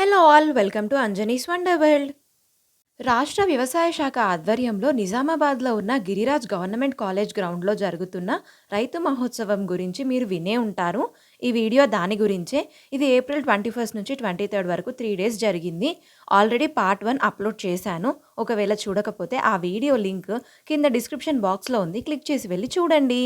Hello all welcome to Anjani's wonder world. రాష్ట్ర వ్యవసాయ శాఖ ఆధ్వర్యంలో నిజామాబాద్లో ఉన్న గిరిరాజ్ గవర్నమెంట్ కాలేజ్ గ్రౌండ్లో జరుగుతున్న రైతు మహోత్సవం గురించి మీరు వినే ఉంటారు. ఈ వీడియో దాని గురించే. ఇది ఏప్రిల్ 21 నుంచి 23 వరకు 3 డేస్ జరిగింది. ఆల్రెడీ పార్ట్ 1 అప్లోడ్ చేశాను. ఒకవేళ చూడకపోతే ఆ వీడియో లింక్ కింద డిస్క్రిప్షన్ బాక్స్లో ఉంది, క్లిక్ చేసి వెళ్ళి చూడండి.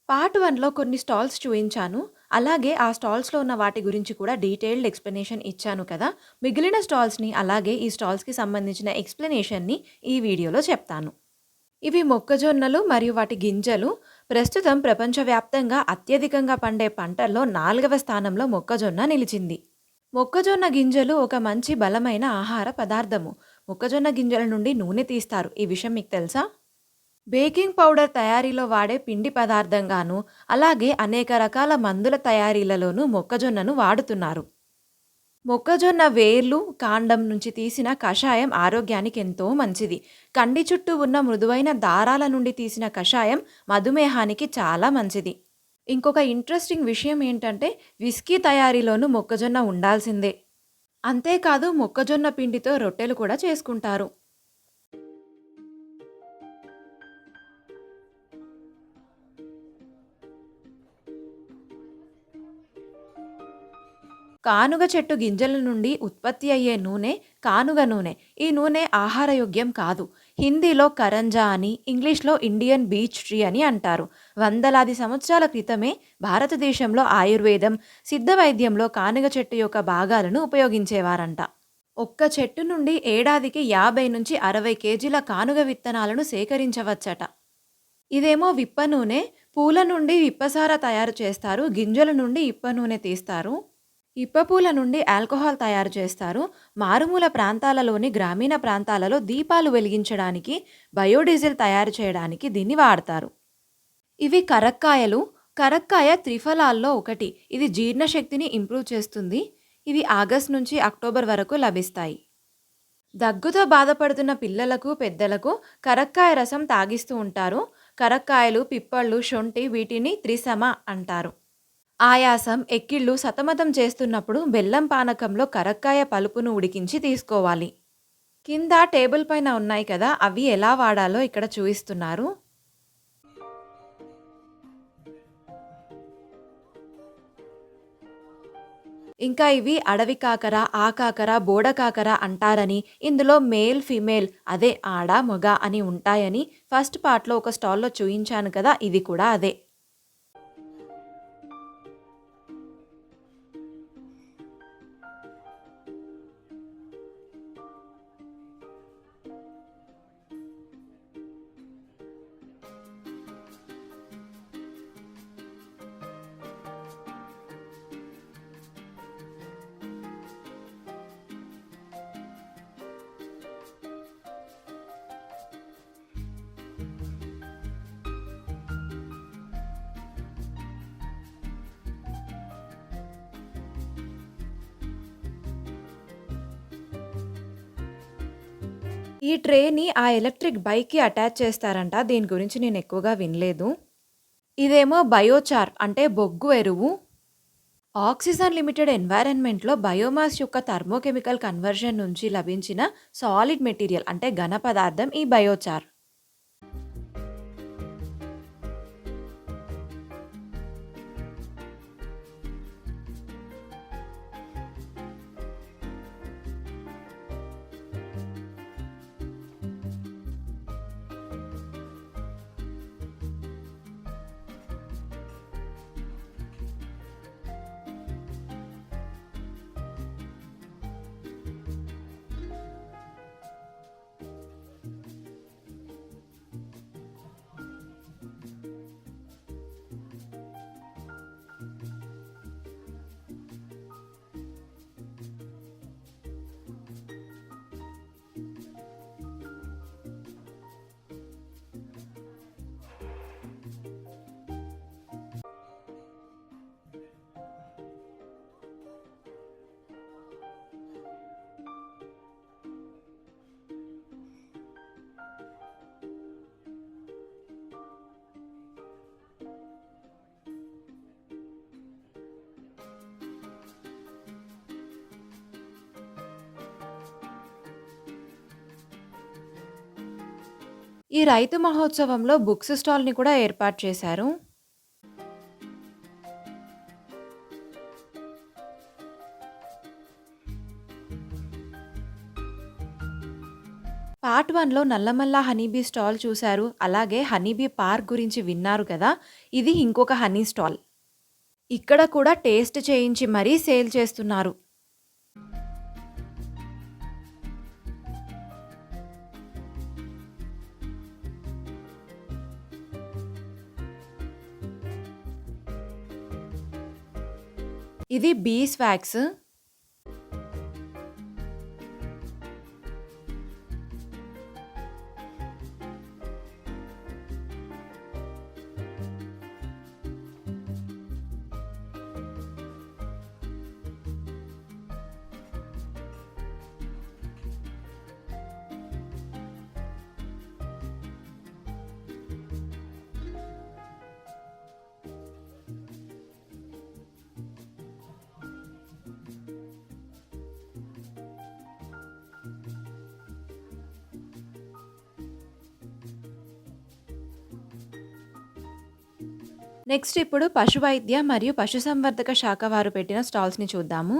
పార్ట్ 1లో కొన్ని స్టాల్స్ చూయించాను. అలాగే ఆ స్టాల్స్‌లో ఉన్న వాటి గురించి కూడా డీటెయిల్డ్ ఎక్స్‌ప్లనేషన్ ఇచ్చాను కదా! మిగిలిన స్టాల్స్‌ని అలాగే ఈ స్టాల్స్‌కి సంబంధించిన ఎక్స్‌ప్లనేషన్‌ని ఈ వీడియోలో చెప్తాను. ఇవి మొక్కజొన్నలు మరియు వాటి గింజలు. ప్రస్తుతం ప్రపంచవ్యాప్తంగా అత్యధికంగా పండే పంటల్లో 4వ స్థానంలో మొక్కజొన్న నిలిచింది. మొక్కజొన్న గింజలు ఒక మంచి బలమైన ఆహార పదార్థము. మొక్కజొన్న గింజల నుండి నూనె తీస్తారు. ఈ విషయం మీకు తెలుసా? బేకింగ్ పౌడర్ తయారీలో వాడే పిండి పదార్థంగాను, అలాగే అనేక రకాల మందుల తయారీలలోనూ మొక్కజొన్నను వాడుతున్నారు. మొక్కజొన్న వేర్లు, కాండం నుంచి తీసిన కషాయం ఆరోగ్యానికి ఎంతో మంచిది. కండి చుట్టూ ఉన్న మృదువైన దారాల నుండి తీసిన కషాయం మధుమేహానికి చాలా మంచిది. ఇంకొక ఇంట్రెస్టింగ్ విషయం ఏంటంటే విస్కీ తయారీలోనూ మొక్కజొన్న ఉండాల్సిందే. అంతేకాదు మొక్కజొన్న పిండితో రొట్టెలు కూడా చేసుకుంటారు. కానుగ చెట్టు గింజల నుండి ఉత్పత్తి అయ్యే నూనె కానుగ నూనె. ఈ నూనె ఆహారయోగ్యం కాదు. హిందీలో కరంజా అని, ఇంగ్లీష్లో ఇండియన్ బీచ్ ట్రీ అని అంటారు. వందలాది సంవత్సరాల క్రితమే భారతదేశంలో ఆయుర్వేదం, సిద్ధ వైద్యంలో కానుగ చెట్టు యొక్క భాగాలను ఉపయోగించేవారంట. ఒక్క చెట్టు నుండి ఏడాదికి 50 నుంచి 60 కేజీల కానుగ విత్తనాలను సేకరించవచ్చట. ఇదేమో విప్ప నూనె. పూల నుండి విప్పసార తయారు చేస్తారు. గింజల నుండి ఇప్ప నూనె తీస్తారు. ఇప్పపూల నుండి ఆల్కహాల్ తయారు చేస్తారు. మారుమూల ప్రాంతాలలోని గ్రామీణ ప్రాంతాలలో దీపాలు వెలిగించడానికి, బయోడీజిల్ తయారు చేయడానికి దీన్ని వాడతారు. ఇవి కరక్కాయలు. కరక్కాయ త్రిఫలాల్లో ఒకటి. ఇది జీర్ణశక్తిని ఇంప్రూవ్ చేస్తుంది. ఇవి ఆగస్ట్ నుంచి అక్టోబర్ వరకు లభిస్తాయి. దగ్గుతో బాధపడుతున్న పిల్లలకు, పెద్దలకు కరక్కాయ రసం తాగిస్తూ ఉంటారు. కరక్కాయలు, పిప్పళ్ళు, శొంఠి వీటిని త్రిసమ అంటారు. ఆయాసం, ఎక్కిళ్ళు సతమతం చేస్తున్నప్పుడు బెల్లం పానకంలో కరక్కాయ పలుపును ఉడికించి తీసుకోవాలి. కింద టేబుల్ పైన ఉన్నాయి కదా, అవి ఎలా వాడాలో ఇక్కడ చూపిస్తున్నారు. ఇంకా ఇవి అడవి కాకర, ఆకాకర, బోడకాకర అంటారని, ఇందులో మేల్, ఫీమేల్ అదే ఆడ, మగ అని ఉంటాయని ఫస్ట్ పార్ట్‌లో ఒక స్టాల్‌లో చూయించాను కదా, ఇది కూడా అదే. ఈ ట్రేని ఆ ఎలక్ట్రిక్ బైక్‌కి అటాచ్ చేస్తారంట. దీని గురించి నేను ఎక్కువగా వినలేదు. ఇదేమో బయోచార్ అంటే బొగ్గు ఎరువు. ఆక్సిజన్ లిమిటెడ్ ఎన్వైరన్మెంట్‌లో బయోమాస్ యొక్క థర్మోకెమికల్ కన్వర్షన్ నుంచి లభించిన సాలిడ్ మెటీరియల్ అంటే ఘన పదార్థం ఈ బయోచార్. ఈ రైతు మహోత్సవంలో బుక్స్ స్టాల్‌ని కూడా ఏర్పాటు చేశారు. పార్ట్ 1లో నల్లమల్ల హనీబీ స్టాల్ చూశారు. అలాగే హనీబీ పార్క్ గురించి విన్నారు కదా! ఇది ఇంకొక హనీ స్టాల్. ఇక్కడ కూడా టేస్ట్ చేయించి మరీ సేల్ చేస్తున్నారు. ఇది బీస్ వ్యాక్స్. నెక్స్ట్ ఇప్పుడు పశువైద్య మరియు పశుసంవర్ధక శాఖ వారు పెట్టిన స్టాల్స్‌ని చూద్దాము.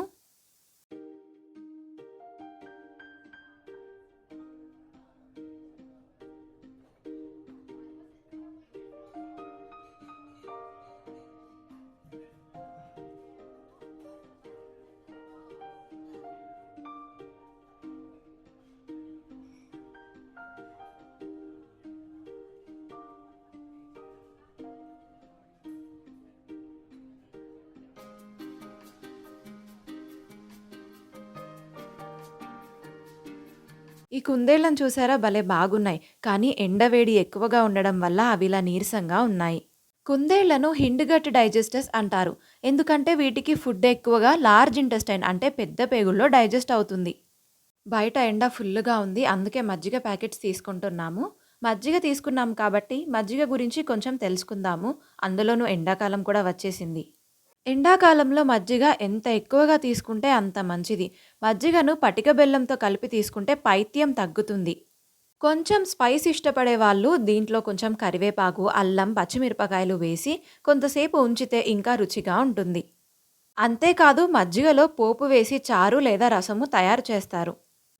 ఈ కుందేళ్ళను చూసారా భలే బాగున్నాయి. కానీ ఎండవేడి ఎక్కువగా ఉండడం వల్ల అవి ఇలా నీరసంగా ఉన్నాయి. కుందేళ్లను హిండ్‌గట్ డైజెస్టర్స్ అంటారు. ఎందుకంటే వీటికి ఫుడ్ ఎక్కువగా లార్జ్ ఇంటెస్టైన్ అంటే పెద్ద పేగుల్లో డైజెస్ట్ అవుతుంది. బయట ఎండ ఫుల్లుగా ఉంది. అందుకే మజ్జిగ ప్యాకెట్స్ తీసుకుంటున్నాము. మజ్జిగ తీసుకున్నాం కాబట్టి మజ్జిగ గురించి కొంచెం తెలుసుకుందాము. అందులోనూ ఎండాకాలం కూడా వచ్చేసింది. ఎండాకాలంలో మజ్జిగ ఎంత ఎక్కువగా తీసుకుంటే అంత మంచిది. మజ్జిగను పటిక బెల్లంతో కలిపి తీసుకుంటే పైత్యం తగ్గుతుంది. కొంచెం స్పైస్ ఇష్టపడే వాళ్ళు దీంట్లో కొంచెం కరివేపాకు, అల్లం, పచ్చిమిరపకాయలు వేసి కొంతసేపు ఉంచితే ఇంకా రుచిగా ఉంటుంది. అంతేకాదు మజ్జిగలో పోపు వేసి చారు లేదా రసము తయారు చేస్తారు.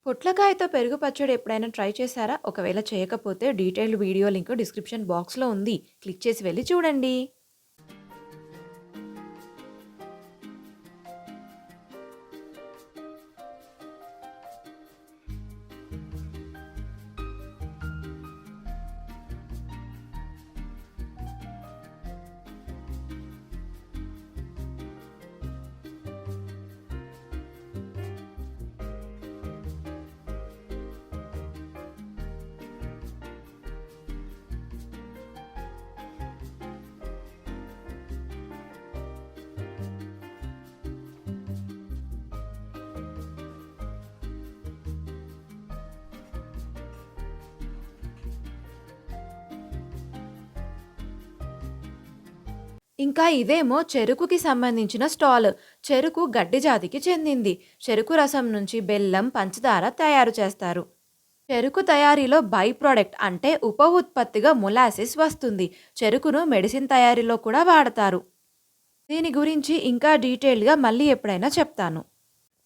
పొట్లకాయతో పెరుగు పచ్చడి ఎప్పుడైనా ట్రై చేశారా? ఒకవేళ చేయకపోతే డీటెయిల్డ్ వీడియో లింక్ డిస్క్రిప్షన్ బాక్స్‌లో ఉంది. క్లిక్ చేసి వెళ్లి చూడండి. ఇంకా ఇదేమో చెరుకుకి సంబంధించిన స్టాల్. చెరుకు గడ్డి జాతికి చెందింది. చెరుకు రసం నుంచి బెల్లం, పంచదార తయారు చేస్తారు. చెరుకు తయారీలో బై ప్రొడక్ట్ అంటే ఉప ఉత్పత్తిగా మొలాసిస్ వస్తుంది. చెరుకును మెడిసిన్ తయారీలో కూడా వాడతారు. దీని గురించి ఇంకా డీటెయిల్డ్‌గా మళ్ళీ ఎప్పుడైనా చెప్తాను.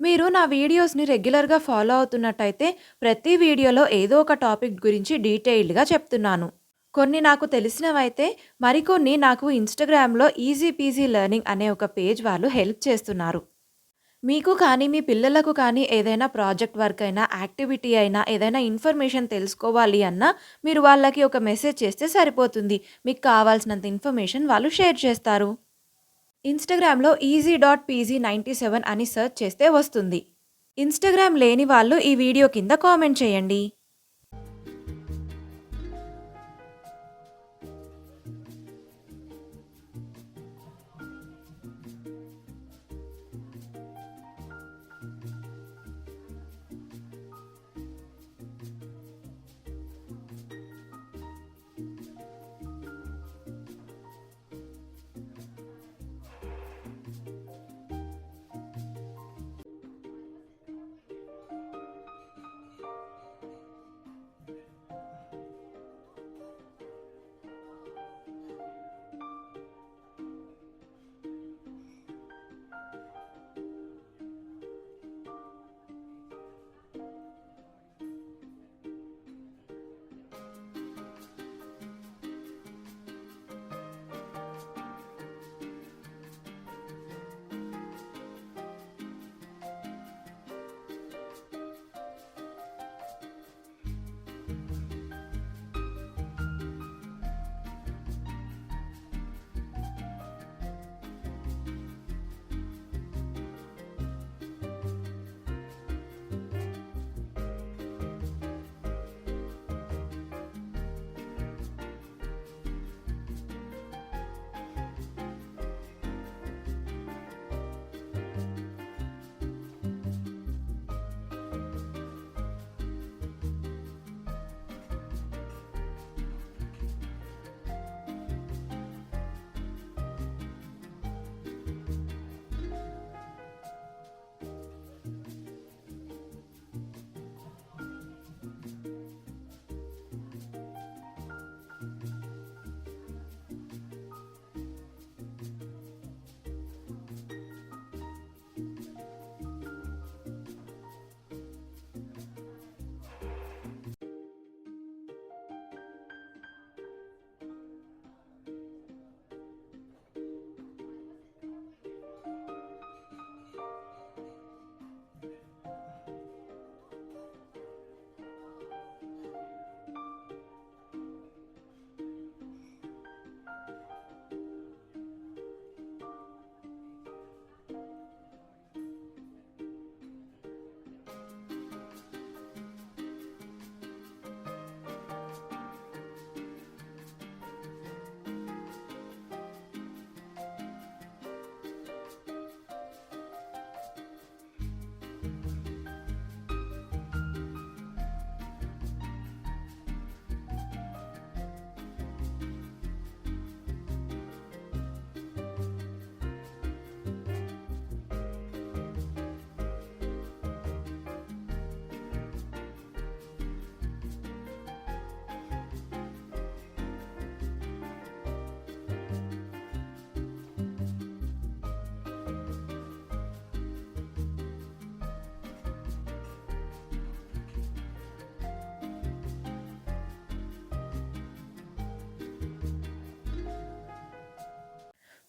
మీరు నా వీడియోస్‌ని రెగ్యులర్‌గా ఫాలో అవుతున్నట్టయితే ప్రతి వీడియోలో ఏదో ఒక టాపిక్ గురించి డీటెయిల్డ్‌గా చెప్తున్నాను. కొన్ని నాకు తెలిసినవైతే మరికొన్ని నాకు ఇన్‌స్టాగ్రామ్‌లో ఈజీ పీజీ లెర్నింగ్ అనే ఒక పేజ్ వాళ్ళు హెల్ప్ చేస్తున్నారు. మీకు కానీ, మీ పిల్లలకు కానీ ఏదైనా ప్రాజెక్ట్ వర్క్ అయినా, యాక్టివిటీ అయినా, ఏదైనా ఇన్ఫర్మేషన్ తెలుసుకోవాలి అన్నా మీరు వాళ్ళకి ఒక మెసేజ్ చేస్తే సరిపోతుంది. మీకు కావాల్సినంత ఇన్ఫర్మేషన్ వాళ్ళు షేర్ చేస్తారు. ఇన్‌స్టాగ్రామ్‌లో easy.pg97 అని సెర్చ్ చేస్తే వస్తుంది. ఇన్‌స్టాగ్రామ్ లేని వాళ్ళు ఈ వీడియో కింద కామెంట్ చేయండి.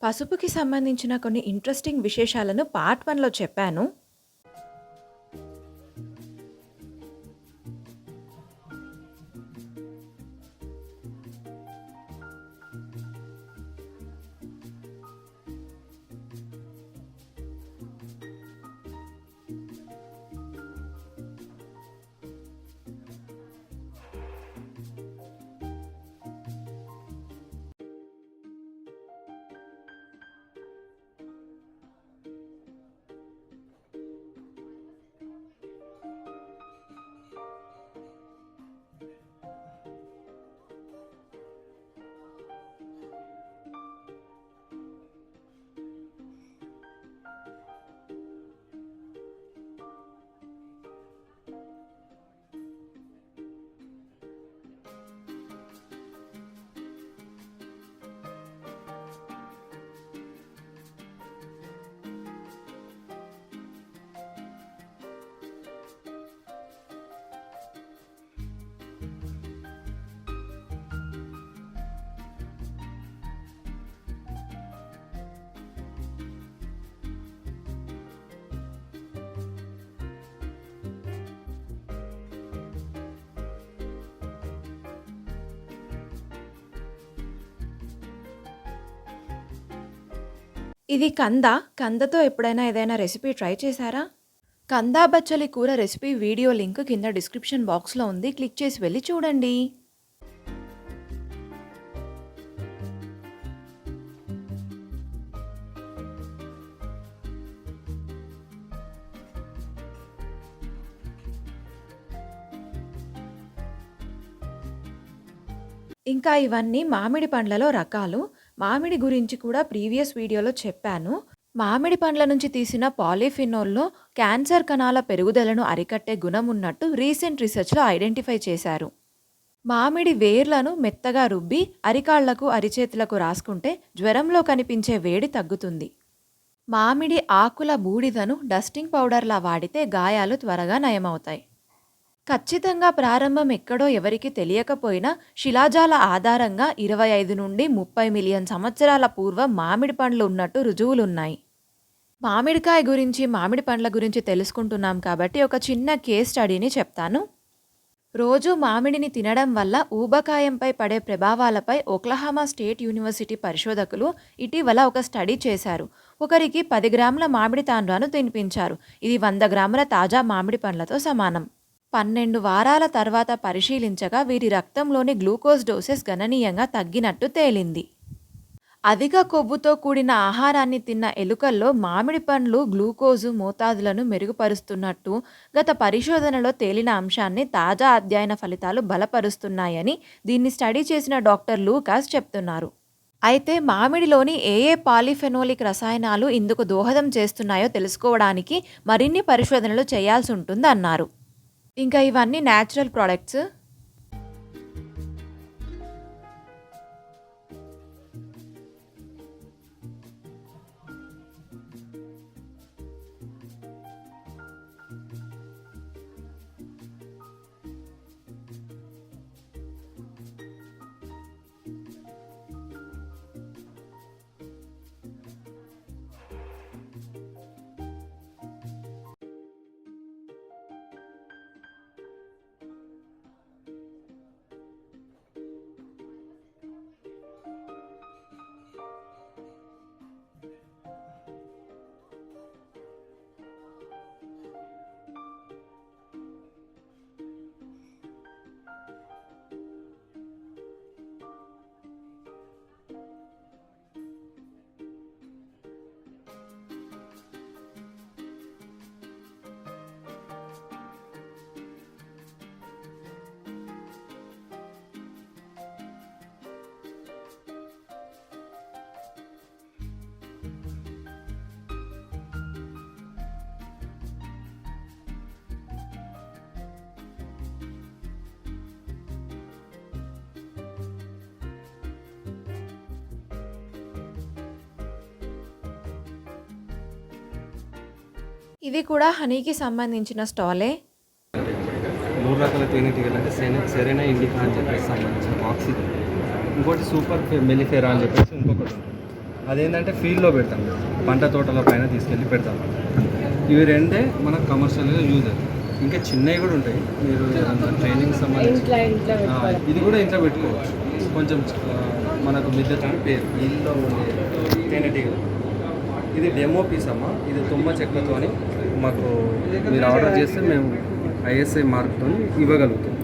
పసుపుకి సంబంధించిన కొన్ని ఇంట్రెస్టింగ్ విశేషాలను పార్ట్ 1లో చెప్పాను. ఇది కంద. కందతో ఎప్పుడైనా ఏదైనా రెసిపీ ట్రై చేశారా? కందా బచ్చలి కూర రెసిపీ వీడియో లింక్ కింద డిస్క్రిప్షన్ బాక్స్‌లో ఉంది. క్లిక్ చేసి వెళ్లి చూడండి. ఇంకా ఇవన్నీ మామిడి పండ్లలో రకాలు. మామిడి గురించి కూడా ప్రీవియస్ వీడియోలో చెప్పాను. మామిడి పండ్ల నుంచి తీసిన పాలిఫినోల్‌లో క్యాన్సర్ కణాల పెరుగుదలను అరికట్టే గుణం ఉన్నట్టు రీసెంట్ రీసెర్చ్‌లో ఐడెంటిఫై చేశారు. మామిడి వేర్లను మెత్తగా రుబ్బి అరికాళ్లకు, అరిచేతులకు రాసుకుంటే జ్వరంలో కనిపించే వేడి తగ్గుతుంది. మామిడి ఆకుల బూడిదను డస్టింగ్ పౌడర్‌లా వాడితే గాయాలు త్వరగా నయమవుతాయి. ఖచ్చితంగా ప్రారంభం ఎక్కడో ఎవరికీ తెలియకపోయినా శిలాజాల ఆధారంగా 25 నుండి 30 మిలియన్ సంవత్సరాల పూర్వం మామిడి పండ్లు ఉన్నట్టు రుజువులున్నాయి. మామిడికాయ గురించి, మామిడి పండ్ల గురించి తెలుసుకుంటున్నాం కాబట్టి ఒక చిన్న కేస్ స్టడీని చెప్తాను. రోజు మామిడిని తినడం వల్ల ఊబకాయంపై పడే ప్రభావాలపై ఓక్లహామా స్టేట్ యూనివర్సిటీ పరిశోధకులు ఇటీవల ఒక స్టడీ చేశారు. ఒకరికి 10 గ్రాముల మామిడి తాండ్రాను తినిపించారు. ఇది 100 గ్రాముల తాజా మామిడి పండ్లతో సమానం. 12 వారాల తర్వాత పరిశీలించగా వీరి రక్తంలోని గ్లూకోజ్ డోసెస్ గణనీయంగా తగ్గినట్టు తేలింది. అధిక కొవ్వుతో కూడిన ఆహారాన్ని తిన్న ఎలుకల్లో మామిడి పండ్లు గ్లూకోజు మోతాదులను మెరుగుపరుస్తున్నట్టు గత పరిశోధనలో తేలిన అంశాన్ని తాజా అధ్యయన ఫలితాలు బలపరుస్తున్నాయని దీన్ని స్టడీ చేసిన డాక్టర్ లూకాస్ చెప్తున్నారు. అయితే మామిడిలోని ఏ పాలిఫెనోలిక్ రసాయనాలు ఇందుకు దోహదం చేస్తున్నాయో తెలుసుకోవడానికి మరిన్ని పరిశోధనలు చేయాల్సి ఉంటుందన్నారు. ఇంకా ఇవన్నీ న్యాచురల్ ప్రొడక్ట్స్. ఇది కూడా హనీకి సంబంధించిన స్టాలే. 3 రకాల తేనెటీగలు అంటే సెరెనా ఇండికా అని చెప్పేసి సంబంధించిన బాక్స్ ఇది. ఇంకోటి సూపర్ మెలిఫెరా అని చెప్పేసి ఇంకొకటి ఉంటుంది. అదేంటంటే ఫీల్డ్లో పెడతాం, పంట తోటల పైన తీసుకెళ్ళి పెడతాం. ఇవి రెండే మనకు కమర్షియల్గా యూజ్ అవుతాయి. ఇంకా చిన్నవి కూడా ఉంటాయి, మీరు ట్రైనింగ్ సంబంధించి ఇది కూడా ఇంట్లో పెట్టుకోవచ్చు. కొంచెం మనకు మిద్దెతో పేరు ఇల్లులో ఉండే తేనెటీగలు. ఇది డెమో పీస్ అమ్మ. ఇది తుమ్మ చెక్కతో మాకు మీరు ఆర్డర్ చేస్తే మేము ఐఎస్ఐ మార్క్తో ఇవ్వగలుగుతాం.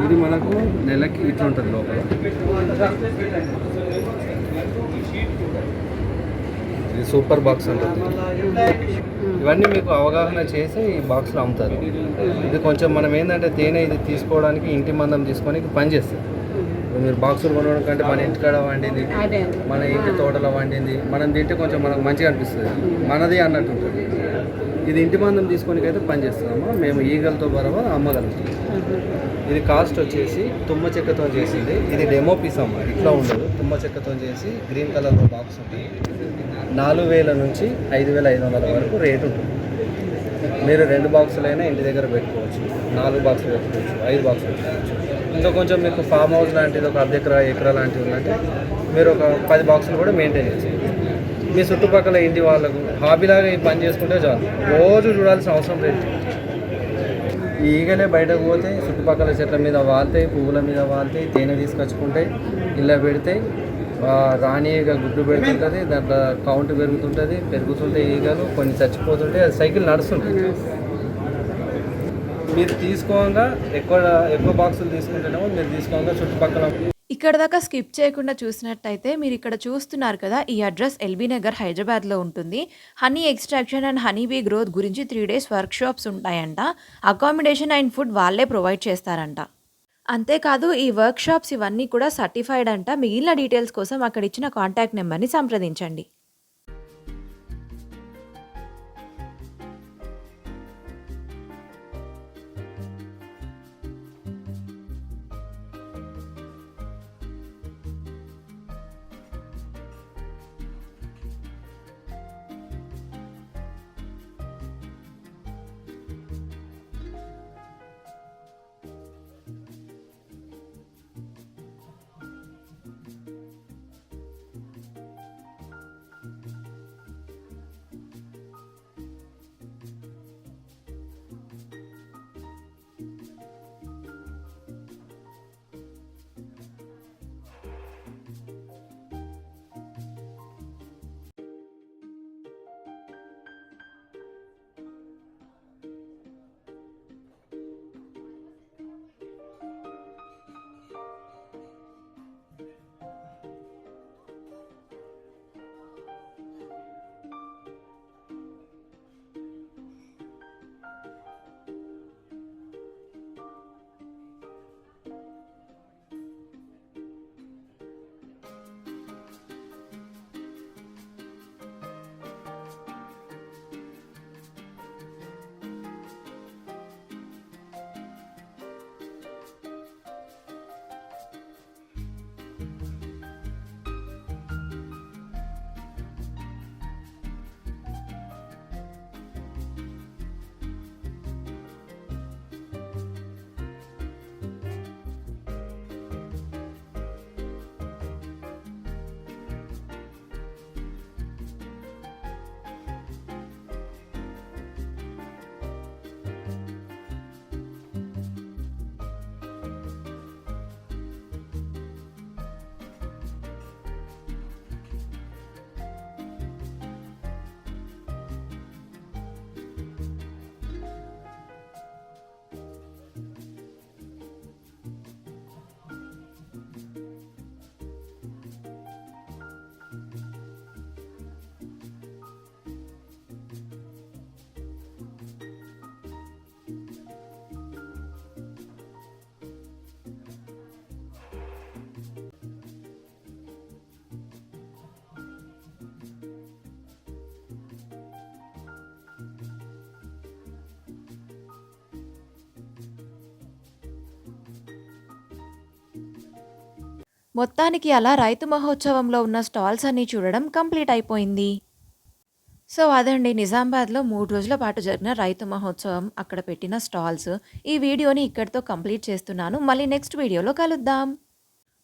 ఇది మనకు నెలకి ఇట్లా ఉంటుంది లోపల. ఇది సూపర్ బాక్స్ ఉంటుంది. ఇవన్నీ మీకు అవగాహన చేసి ఈ బాక్స్లో అమ్ముతారు. ఇది కొంచెం మనం ఏంటంటే తేనె ఇది తీసుకోవడానికి ఇంటి మందం తీసుకొని పని చేస్తుంది. మీరు బాక్సులు కొనడం కంటే మన ఇంటికాడ వండింది, మన ఇంటి తోటలో వండింది మనం తింటే కొంచెం మనకు మంచిగా అనిపిస్తుంది, మనది అన్నట్టు ఉంటుంది. ఇది ఇంటి మందం తీసుకొని అయితే పని చేస్తున్నాము. మేము ఈగలతో బరాబర్ అమ్మగలుగుతాం. ఇది కాస్ట్ వచ్చేసి తుమ్మ చెక్కతో చేసింది. ఇది డెమో పీస్ అమ్మ, ఇట్లా ఉండదు. తుమ్మ చెక్కతో చేసి గ్రీన్ కలర్లో బాక్స్ ఉంటుంది. 4000 నుంచి 5500 వరకు రేట్ ఉంటుంది. మీరు 2 బాక్సులైనా ఇంటి దగ్గర పెట్టుకోవచ్చు, 4 బాక్సులు పెట్టుకోవచ్చు, 5 బాక్సులు పెట్టుకోవచ్చు. ఇంకా కొంచెం మీకు ఫామ్ హౌస్ లాంటిది ఒక అర్ధ ఎకరా లాంటిది ఉందంటే మీరు ఒక 10 బాక్సులు కూడా మెయింటైన్ చేసేది. మీ చుట్టుపక్కల ఇంటి వాళ్ళకు హాబీలాగా ఈ పని చేసుకుంటే చాలు, రోజు చూడాల్సిన అవసరం లేదు. ఈ ఈగలే బయటకు పోతే చుట్టుపక్కల చెట్ల మీద వాళ్తాయి, పువ్వుల మీద వాళ్తాయి, తేనె తీసుకొచ్చుకుంటాయి, ఇలా పెడతాయి. రాణి ఈగ గుడ్డు పెడుతుంటుంది, దాంట్లో కౌంట్ పెరుగుతుంటే ఈగలు కొన్ని చచ్చిపోతుంటాయి. అది సైకిల్ నడుస్తుంటుంది. మీరు తీసుకోగా ఎక్కువ బాక్సులు తీసుకుంటేనేమో మీరు తీసుకోగా చుట్టుపక్కల. ఇక్కడ దాకా స్కిప్ చేయకుండా చూసినట్టయితే మీరు ఇక్కడ చూస్తున్నారు కదా, ఈ అడ్రస్ ఎల్బీ నగర్ హైదరాబాద్లో ఉంటుంది. Honey extraction and honey bee growth గురించి 3 days వర్క్ షాప్స్ ఉంటాయంట. అకామిడేషన్ అండ్ ఫుడ్ వాళ్ళే ప్రొవైడ్ చేస్తారంట. అంతేకాదు ఈ వర్క్ షాప్స్ ఇవన్నీ కూడా సర్టిఫైడ్ అంట. మిగిలిన డీటెయిల్స్ కోసం అక్కడ ఇచ్చిన కాంటాక్ట్ నెంబర్ని సంప్రదించండి. మొత్తానికి అలా రైతు మహోత్సవంలో ఉన్న స్టాల్స్ అన్నీ చూడడం కంప్లీట్ అయిపోయింది. సో అదండి నిజామాబాద్‌లో 3 రోజుల పాటు జరిగిన రైతు మహోత్సవం, అక్కడ పెట్టిన స్టాల్స్. ఈ వీడియోని ఇక్కడితో కంప్లీట్ చేస్తున్నాను. మళ్ళీ నెక్స్ట్ వీడియోలో కలుద్దాం.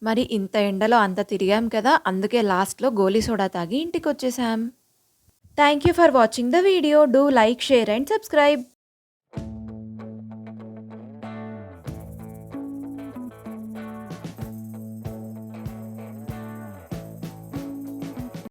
మరి ఇంత ఎండలో అంత తిరిగాం కదా! అందుకే లాస్ట్‌లో గోలీ సోడా తాగి ఇంటికొచ్చేసాం. Thank you for watching the video. Do like, share and subscribe.